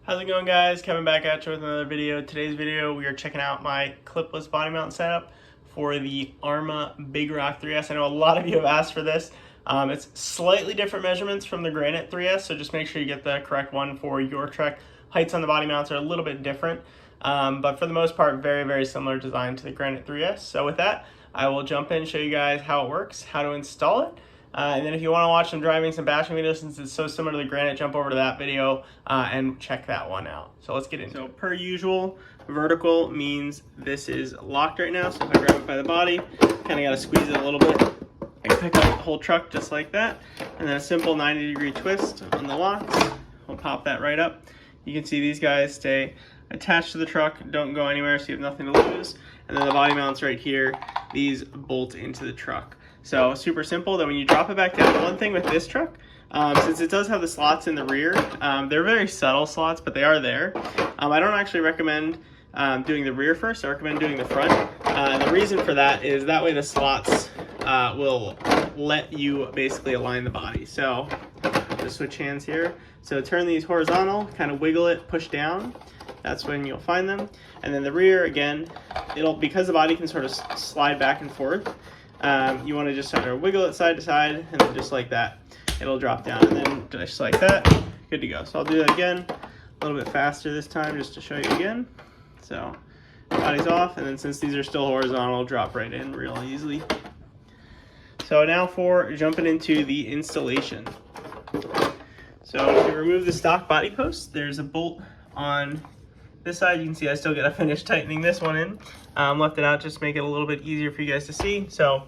How's it going, guys? Kevin back at you with another video. Today's video we are checking out my clipless body mount setup for the ARRMA Big Rock 3S. I know a lot of you have asked for this. It's slightly different measurements from the Granite 3S, so just make sure you get the correct one for your truck. Heights on the body mounts are a little bit different, but for the most part, very similar design to the Granite 3S. So with that, I will jump in and show you guys how it works, how to install it. And then if you want to watch some driving, some bashing videos, since it's so similar to the Granite, jump over to that video and check that one out. So let's get into it. So per usual, vertical means this is locked right now. So if I grab it by the body, kind of got to squeeze it a little bit. I can pick up the whole truck just like that. And then a simple 90-degree twist on the locks. We'll pop that right up. You can see these guys stay attached to the truck, don't go anywhere, so you have nothing to lose. And then the body mounts right here, these bolt into the truck. So super simple. Then when you drop it back down, one thing with this truck, since it does have the slots in the rear, they're very subtle slots, but they are there. I don't actually recommend doing the rear first. I recommend doing the front. And the reason for that is that way the slots will let you basically align the body. So just switch hands here. So turn these horizontal, kind of wiggle it, push down. That's when you'll find them. And then the rear, again, because the body can sort of slide back and forth, you want to just sort of wiggle it side to side, and then just like that, it'll drop down, and then just like that, good to go. So I'll do that again, a little bit faster this time, just to show you again. So body's off, and then since these are still horizontal, it'll drop right in real easily. So now for jumping into the installation. So to remove the stock body post, there's a bolt on this side. You can see I still gotta finish tightening this one in. Left it out just to make it a little bit easier for you guys to see. So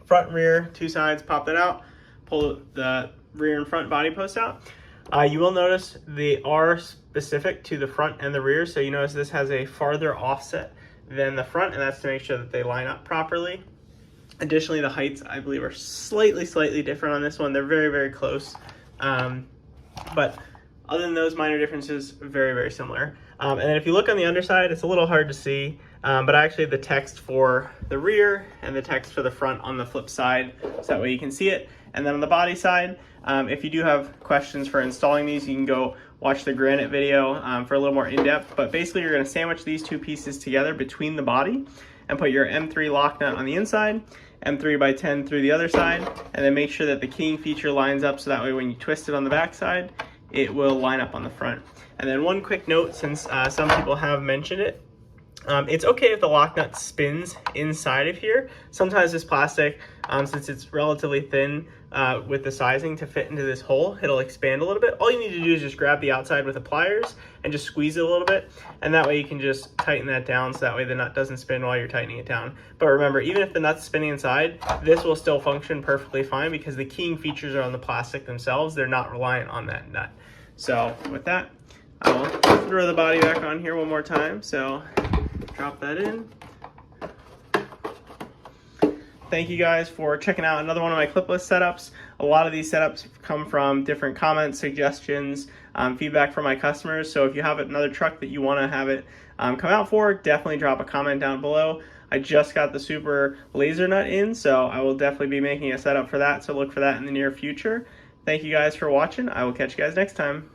front and rear, two sides, pop that out, pull the rear and front body post out. You will notice they are specific to the front and the rear. So you notice this has a farther offset than the front, and that's to make sure that they line up properly. Additionally, the heights, I believe, are slightly different on this one. They're very close. But other than those minor differences, very similar. And then if you look on the underside, it's a little hard to see, but actually the text for the rear and the text for the front on the flip side, so that way you can see it. And then on the body side, if you do have questions for installing these, you can go watch the Granite video for a little more in-depth. But basically you're gonna sandwich these two pieces together between the body and put your M3 lock nut on the inside, M3 by 10 through the other side, and then make sure that the keying feature lines up, so that way when you twist it on the back side, it will line up on the front. And then one quick note, since some people have mentioned it, it's okay if the lock nut spins inside of here. Sometimes this plastic, since it's relatively thin with the sizing to fit into this hole, it'll expand a little bit. All you need to do is just grab the outside with the pliers and just squeeze it a little bit, and that way you can just tighten that down, so that way the nut doesn't spin while you're tightening it down. But remember, even if the nut's spinning inside, this will still function perfectly fine because the keying features are on the plastic themselves. They're not reliant on that nut. So with that, I will throw the body back on here one more time. So drop that in. Thank you guys for checking out another one of my clipless setups. A lot of these setups come from different comments, suggestions, feedback from my customers. So if you have another truck that you want to have it come out for, definitely drop a comment down below. I just got the super laser nut in, so I will definitely be making a setup for that. So look for that in the near future. Thank you guys for watching. I will catch you guys next time.